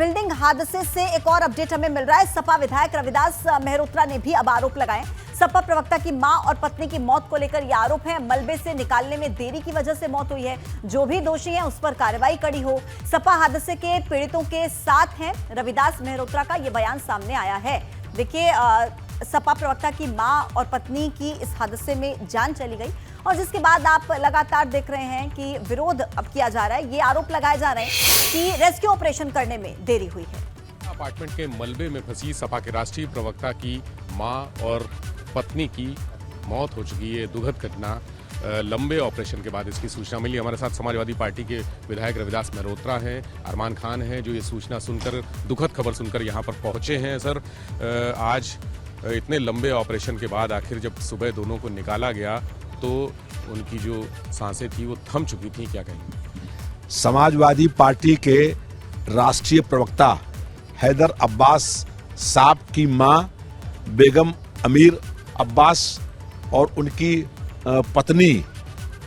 Building हादसे से एक और अपडेट हमें मिल रहा है। सपा विधायक रविदास मेहरोत्रा ने भी अब आरोप लगाए। सपा प्रवक्ता की मां और पत्नी की मौत को लेकर यह आरोप है, मलबे से निकालने में देरी की वजह से मौत हुई है। जो भी दोषी हैं उस पर कार्रवाई कड़ी हो। सपा हादसे के पीड़ितों के साथ हैं। रविदास मेहरोत्रा का यह बयान सामने आया है। देखिए, सपा प्रवक्ता की मां और पत्नी की इस हादसे में जान चली गई और जिसके बाद आप लगातार देख रहे हैं कि विरोध अब किया जा रहा है। ये आरोप लगाए जा रहे हैं कि रेस्क्यू ऑपरेशन करने में देरी हुई है। अपार्टमेंट के मलबे में फंसी सपा के राष्ट्रीय प्रवक्ता की मां और पत्नी की मौत हो चुकी है। दुखद घटना। लंबे ऑपरेशन के बाद इसकी सूचना मिली। हमारे साथ समाजवादी पार्टी के विधायक रविदास मेहरोत्रा हैं, अरमान खान हैं, जो ये सूचना सुनकर, दुखद खबर सुनकर यहाँ पर पहुंचे हैं। सर, आज इतने लंबे ऑपरेशन के बाद आखिर जब सुबह दोनों को निकाला गया तो उनकी जो सांसें थी वो थम चुकी थी, क्या कहेंगे? समाजवादी पार्टी के राष्ट्रीय प्रवक्ता हैदर अब्बास साहब की मां बेगम अमीर अब्बास और उनकी पत्नी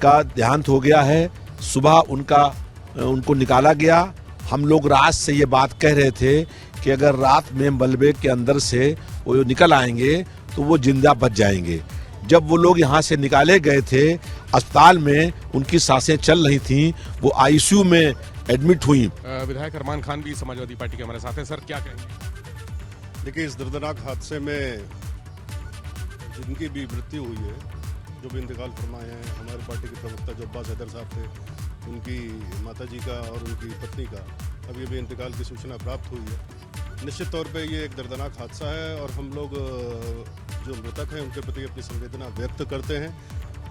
का देहांत हो गया है। सुबह उनको निकाला गया। हम लोग रात से ये बात कह रहे थे कि अगर रात में मलबे के अंदर से वो निकल आएंगे तो वो जिंदा बच जाएंगे। जब वो लोग यहाँ से निकाले गए थे, अस्पताल में उनकी सांसें चल रही थीं, वो आईसीयू में एडमिट हुई। विधायक अरमान खान भी समाजवादी पार्टी के हमारे साथ हैं। सर, क्या कहेंगे? देखिए, इस दर्दनाक हादसे में जिनकी भी मृत्यु हुई है, जो भी इंतकाल फरमाए हैं, हमारी पार्टी के प्रवक्ता जो अब्बास हैदर साहब थे, उनकी माताजी का और उनकी पत्नी का अभी भी इंतकाल की सूचना प्राप्त हुई है। निश्चित तौर पे ये एक दर्दनाक हादसा है और हम लोग जो मृतक हैं उनके प्रति अपनी संवेदना व्यक्त करते हैं।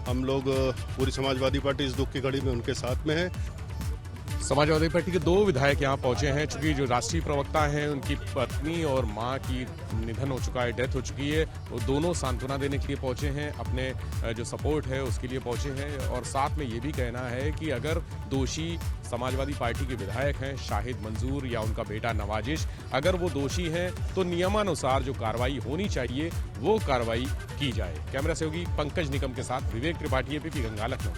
हम लोग पूरी समाजवादी पार्टी इस दुख की घड़ी में उनके साथ में है। समाजवादी पार्टी के दो विधायक यहाँ पहुंचे हैं। चूंकि जो राष्ट्रीय प्रवक्ता हैं, उनकी पत्नी और मां की निधन हो चुका है, डेथ हो चुकी है, वो दोनों सांत्वना देने के लिए पहुंचे हैं, अपने जो सपोर्ट है उसके लिए पहुंचे हैं। और साथ में ये भी कहना है कि अगर दोषी समाजवादी पार्टी के विधायक हैं शाहिद मंजूर या उनका बेटा नवाजिश, अगर वो दोषी हैं तो नियमानुसार जो कार्रवाई होनी चाहिए वो कार्रवाई की जाए। कैमरा सहयोगी पंकज निकम के साथ विवेक त्रिपाठी, एबीपी गंगा, लखनऊ।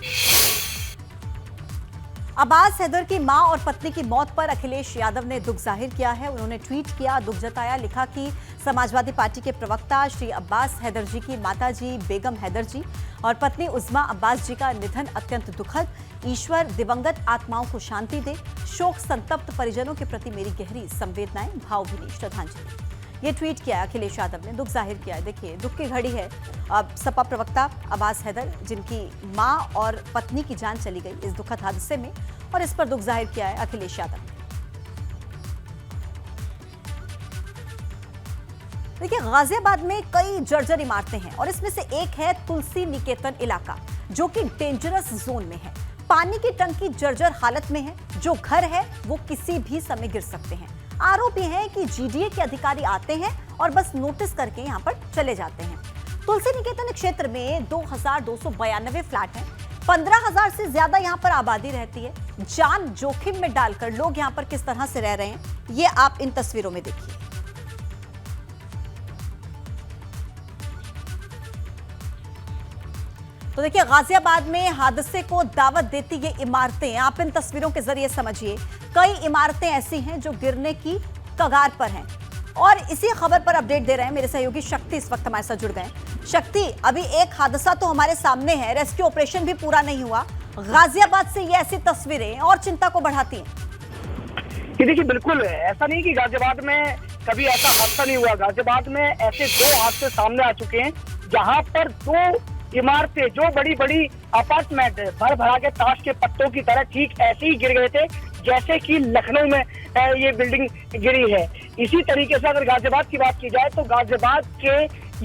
अब्बास हैदर की मां और पत्नी की मौत पर अखिलेश यादव ने दुख जाहिर किया है। उन्होंने ट्वीट किया, दुख जताया, लिखा कि समाजवादी पार्टी के प्रवक्ता श्री अब्बास हैदर जी की माताजी बेगम हैदर जी और पत्नी उज़्मा अब्बास जी का निधन अत्यंत दुखद। ईश्वर दिवंगत आत्माओं को शांति दे। शोक संतप्त परिजनों के प्रति मेरी गहरी संवेदनाएं, भावभीनी श्रद्धांजलि। ये ट्वीट किया अखिलेश यादव ने, दुख जाहिर किया है। देखिए, दुख की घड़ी है। अब सपा प्रवक्ता अब्बास हैदर, जिनकी मां और पत्नी की जान चली गई इस दुखद हादसे में, और इस पर दुख जाहिर किया है अखिलेश यादव ने। देखिए, गाजियाबाद में कई जर्जर इमारतें हैं और इसमें से एक है तुलसी निकेतन इलाका, जो कि डेंजरस जोन में है। पानी की टंकी जर्जर हालत में है। जो घर है वो किसी भी समय गिर सकते हैं। आरोप यह है कि जीडीए के अधिकारी आते हैं और बस नोटिस करके यहां पर चले जाते हैं। तुलसी निकेतन क्षेत्र में 2292 फ्लैट हैं। 15,000 से ज्यादा यहां पर आबादी रहती है। जान जोखिम में डालकर लोग यहां पर किस तरह से रह रहे हैं, ये आप इन तस्वीरों में देखिए। तो देखिए, गाजियाबाद में हादसे को दावत देती ये इमारतें आप इन तस्वीरों के जरिए समझिए। कई इमारतें ऐसी हैं जो गिरने की कगार पर हैं और इसी खबर पर अपडेट दे रहे हैं मेरे सहयोगी शक्ति इस वक्त हमारे साथ जुड़ गए। शक्ति, अभी एक हादसा तो हमारे सामने है, रेस्क्यू ऑपरेशन भी पूरा नहीं हुआ। गाजियाबाद से ये ऐसी तस्वीरें और चिंता को बढ़ाती हैं। देखिए, बिल्कुल ऐसा नहीं कि गाजियाबाद में कभी ऐसा हादसा नहीं हुआ। गाजियाबाद में ऐसे 2 हादसे सामने आ चुके हैं जहाँ पर 2 इमारतें, जो बड़ी बड़ी अपार्टमेंट भर भरा के ताश के पत्तों की तरह ठीक ऐसे ही गिर गए थे जैसे कि लखनऊ में ये बिल्डिंग गिरी है। इसी तरीके से अगर गाजियाबाद की बात की जाए तो गाजियाबाद के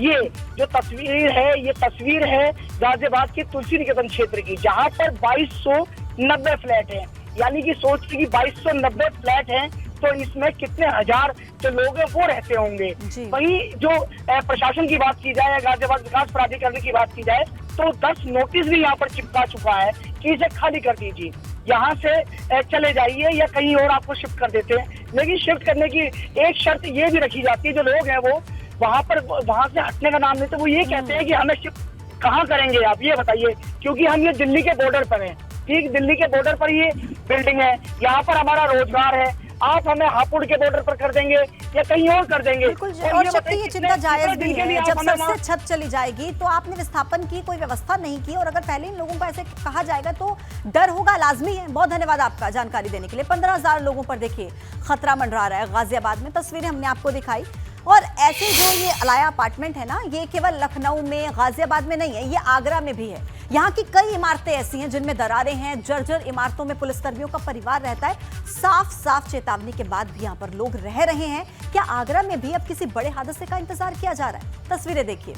ये जो तस्वीर है गाजियाबाद के तुलसी निकेतन क्षेत्र की, जहां पर 2290 फ्लैट हैं। यानी कि सोचिए कि 2290 फ्लैट हैं तो इसमें कितने हजार जो लोग हैं वो रहते होंगे। वहीं जो प्रशासन की बात की जाए, गाजियाबाद विकास प्राधिकरण की बात की जाए तो 10 नोटिस भी यहाँ पर चिपका चुका है कि इसे खाली कर दीजिए, यहाँ से चले जाइए या कहीं और आपको शिफ्ट कर देते हैं। लेकिन शिफ्ट करने की एक शर्त ये भी रखी जाती है, जो लोग हैं वो वहाँ से हटने का नाम लेते, वो ये कहते हैं कि हमें शिफ्ट कहाँ करेंगे आप ये बताइए, क्योंकि हम ये दिल्ली के बॉर्डर पर हैं। ठीक दिल्ली के बॉर्डर पर ये बिल्डिंग है, यहाँ पर हमारा रोजगार है, आप हमें हापुड़ के बॉर्डर पर कर देंगे या कहीं और कर देंगे। बिल्कुल, और और ये शक्ति बताइए ये चिंता जायज भी कितने दिन के है। लिए जब आप सर हमें से छत चली जाएगी तो आपने विस्थापन की कोई व्यवस्था नहीं की, और अगर पहले इन लोगों को ऐसे कहा जाएगा तो डर होगा, लाजमी है। बहुत धन्यवाद आपका जानकारी देने के लिए। 15,000 लोगों पर देखिए खतरा मंडरा रहा है गाजियाबाद में। तस्वीरें हमने आपको दिखाई। और ऐसे जो ये अलाया अपार्टमेंट है ना, ये केवल लखनऊ में, गाजियाबाद में नहीं है, ये आगरा में भी है। यहाँ की कई इमारतें ऐसी हैं जिनमें दरारें हैं, जर्जर इमारतों में पुलिसकर्मियों का परिवार रहता है। साफ साफ चेतावनी के बाद भी यहाँ पर लोग रह रहे हैं। क्या आगरा में भी अब किसी बड़े हादसे का इंतजार किया जा रहा है? तस्वीरें देखिए,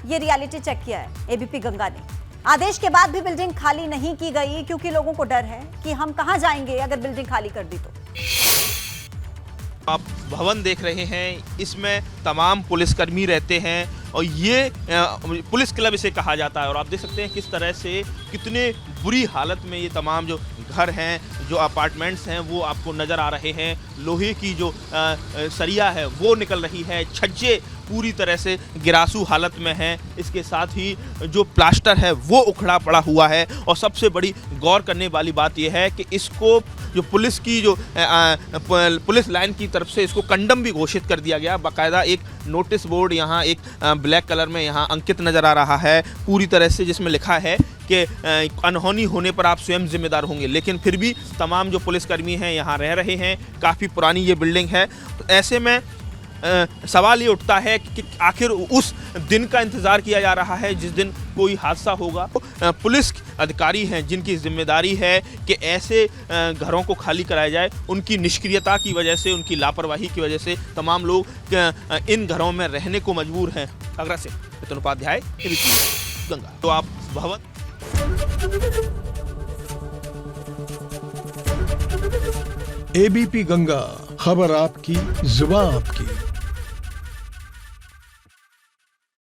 ये रियलिटी चेक किया है एबीपी गंगा ने। आदेश के बाद भी बिल्डिंग खाली नहीं की गई क्योंकि लोगों को डर है कि हम कहां जाएंगे अगर बिल्डिंग खाली कर दी तो। आप भवन देख रहे हैं, इसमें तमाम पुलिसकर्मी रहते हैं और ये पुलिस क्लब इसे कहा जाता है। और आप देख सकते हैं किस तरह से कितने बुरी हालत में ये तमाम जो घर हैं, जो अपार्टमेंट्स हैं, वो आपको नज़र आ रहे हैं। लोहे की जो सरिया है वो निकल रही है, छज्जे पूरी तरह से गिरासू हालत में हैं। इसके साथ ही जो प्लास्टर है वो उखड़ा पड़ा हुआ है। और सबसे बड़ी गौर करने वाली बात यह है कि इसको जो पुलिस की जो पुलिस लाइन की तरफ से इसको कंडम भी घोषित कर दिया गया। बाकायदा एक नोटिस बोर्ड यहाँ एक ब्लैक कलर में यहाँ अंकित नज़र आ रहा है पूरी तरह से, जिसमें लिखा है कि अनहोनी होने पर आप स्वयं जिम्मेदार होंगे। लेकिन फिर भी तमाम जो पुलिसकर्मी हैं यहाँ रह रहे हैं। काफ़ी पुरानी ये बिल्डिंग है। तो ऐसे में सवाल ये उठता है कि आखिर उस दिन का इंतज़ार किया जा रहा है जिस दिन कोई हादसा होगा। पुलिस अधिकारी हैं जिनकी जिम्मेदारी है कि ऐसे घरों को खाली कराया जाए। उनकी निष्क्रियता की वजह से, उनकी लापरवाही की वजह से तमाम लोग इन घरों में रहने को मजबूर हैं। आगरा से मिथुन उपाध्याय, एबीपी गंगा। तो आप भवन एबीपी गंगा, खबर आपकी, जुबान आपकी।